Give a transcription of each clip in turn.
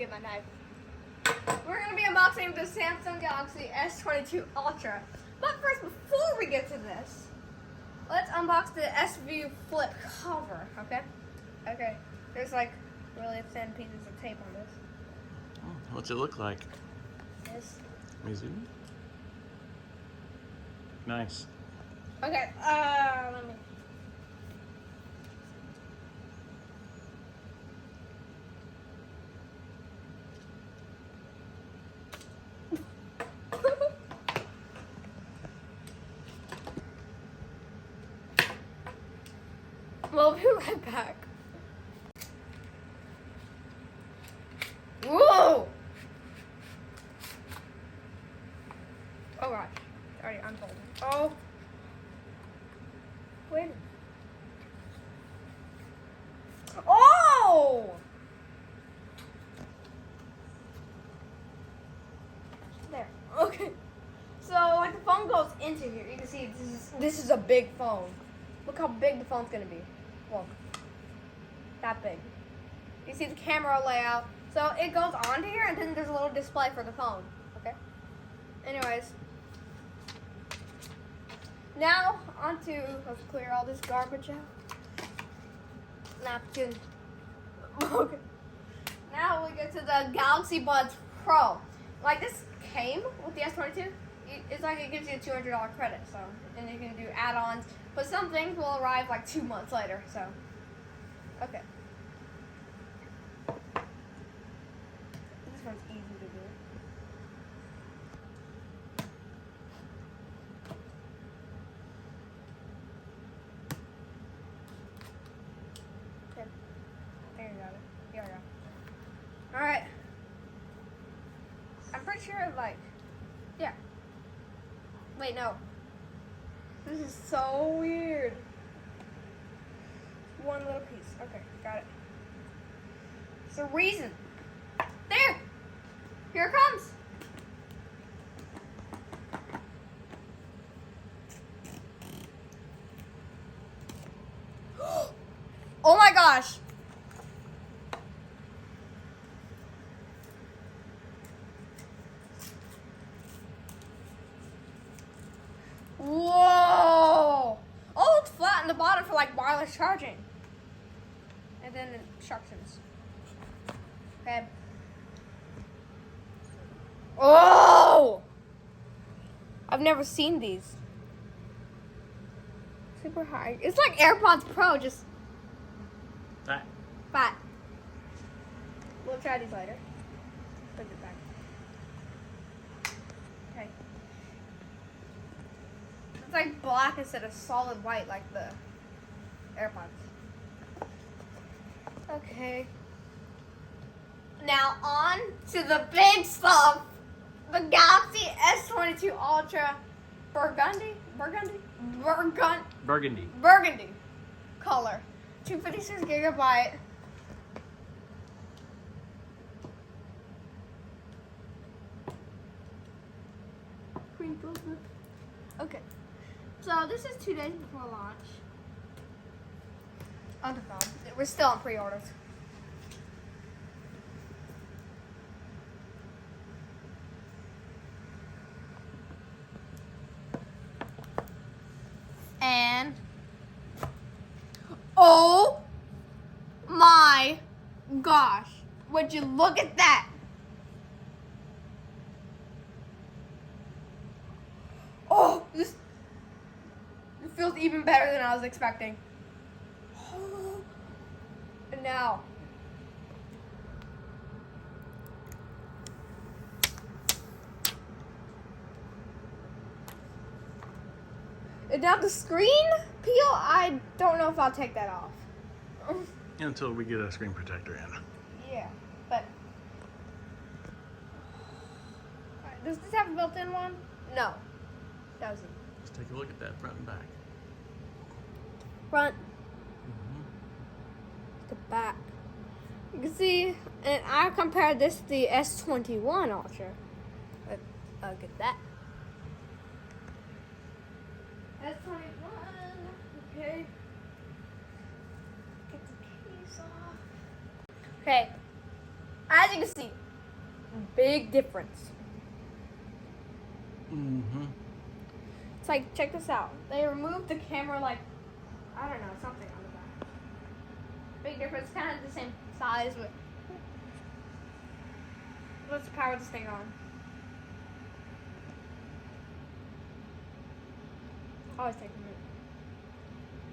get my knife. We're going to be unboxing the Samsung Galaxy S22 Ultra. But first, before we get to this, let's unbox the S View Flip cover, okay? Okay, there's like really thin pieces of tape on this. Oh, what's it look like? This. Let me zoom. Nice. Okay, let me. We'll be right back. Whoa! Oh gosh, it's already unfolding. Oh. Wait. Oh! There. Okay. So like the phone goes into here. You can see this is a big phone. Look how big the phone's gonna be. Look. That big. You see the camera layout. So it goes onto here and then there's a little display for the phone. Okay? Anyways. Now let's clear all this garbage out. Napkin. Okay. Now we get to the Galaxy Buds Pro. Like this came with the S22. It's like it gives you a $200 credit, so, and you can do add-ons, but some things will arrive like 2 months later, so, okay. This one's easy to do. Okay, there you got it, here we go. Alright, I'm pretty sure, like, yeah. Wait, no. This is so weird. One little piece. Okay, got it. It's a reason. There! Here it comes! Oh my gosh! Whoa! Oh, it's flat in the bottom for like wireless charging. And then instructions. Okay. Oh! I've never seen these. Super high. It's like AirPods Pro, just Fat. fat. We'll try these later. Put it back. Okay. It's like black instead of solid white like the AirPods. Okay. Now on to the big stuff. The Galaxy S22 Ultra Burgundy color. 256 gigabyte. Okay. So this is 2 days before launch. On the phone. We're still on pre-orders. And oh my gosh. Would you look at that? Oh, this it feels even better than I was expecting. And now, and now the screen peel, I don't know if I'll take that off. Until we get a screen protector in. Yeah, but does this have a built-in one? No, doesn't. Let's take a look at that front and back. Front to back. You can see, and I compared this to the S21 Ultra. But I'll get that. S21. Okay. Get the case off. Okay. As you can see, big difference. Mm-hmm. It's like, check this out. They removed the camera like, I don't know, something on the back. Big difference, kind of the same size, but let's power this thing on. Oh, it's taking a minute.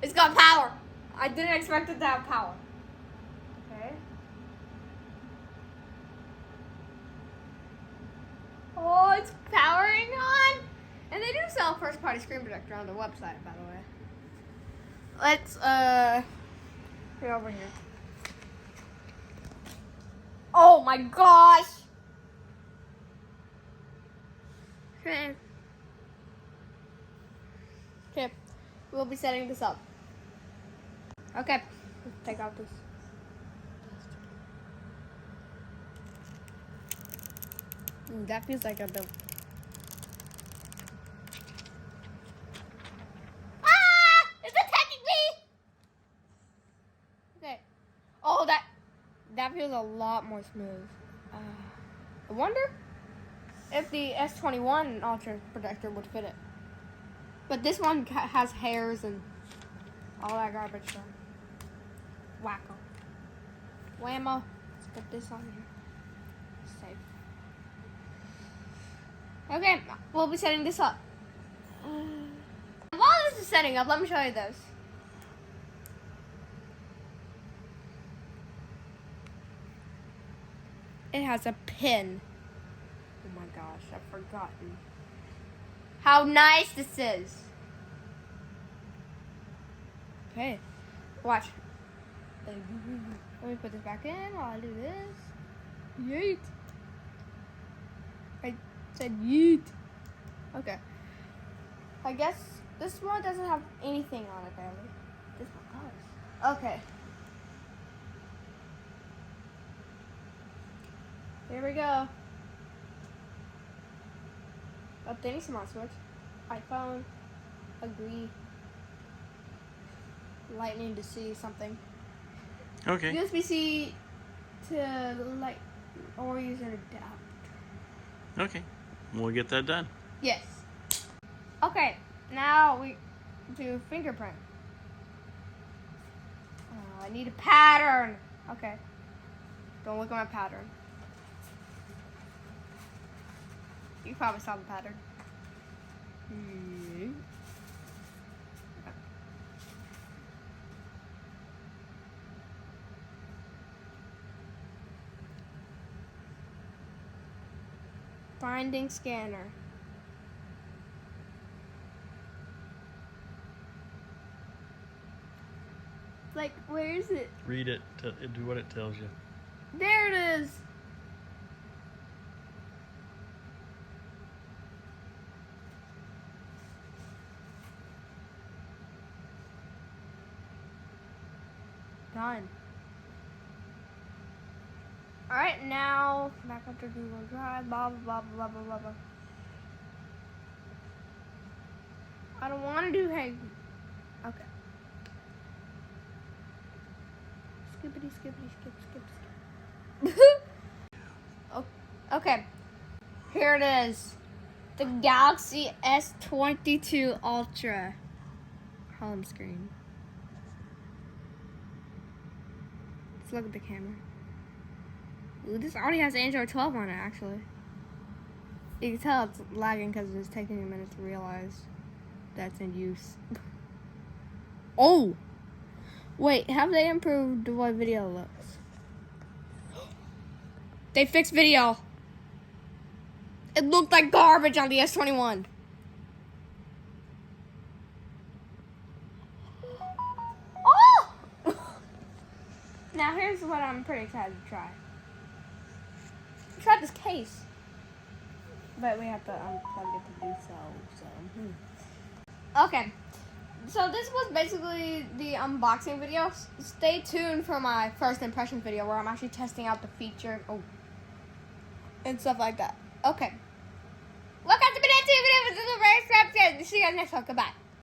It's got power. I didn't expect it to have power. Okay. Oh, it's powering on. And they do sell a first-party screen protector on their website, by the way. Let's, get over here. Oh my gosh! Okay. Okay, we'll be setting this up. Okay, let's take out this. That feels like a build. It's attacking me! Okay. Oh, that feels a lot more smooth. I wonder if the S21 Ultra protector would fit it. But this one has hairs and all that garbage. So. Wacko. Whammo. Let's put this on here. Safe. Okay, we'll be setting this up. While this is setting up, let me show you this. It has a pin. Oh my gosh, I've forgotten how nice this is. Okay, watch. Let me put this back in while I do this. Yeet. I said yeet. Okay. I guess this one doesn't have anything on it, barely. This one does. Okay. Here we go. Updating smart switch. iPhone. Agree. Lightning to see something. Okay. USB-C to light or use an adapter. Okay. We'll get that done. Yes. Okay. Now we do fingerprint. Oh, I need a pattern. Okay. Don't look at my pattern. You probably saw the pattern. Finding scanner. Like, where is it? Read it. Do what it tells you. There it is. Done. Alright, now back up to Google Drive, blah blah blah blah blah blah blah. I don't want to do hey. Okay. Skippity skippity skip skip skip. Okay. Here it is. The Galaxy S22 Ultra home screen. Let's look at the camera. Ooh, this already has Android 12 on it, actually. You can tell it's lagging because it's taking a minute to realize that's in use. Oh! Wait, have they improved the way video looks? They fixed video. It looked like garbage on the S21. Oh! Now here's what I'm pretty excited to try. Try this case, but we have to unplug it to do so. Okay, so this was basically the unboxing video. Stay tuned for my first impression video where I'm actually testing out the feature and stuff like that. Okay, welcome to the next video. See you guys next time. Goodbye.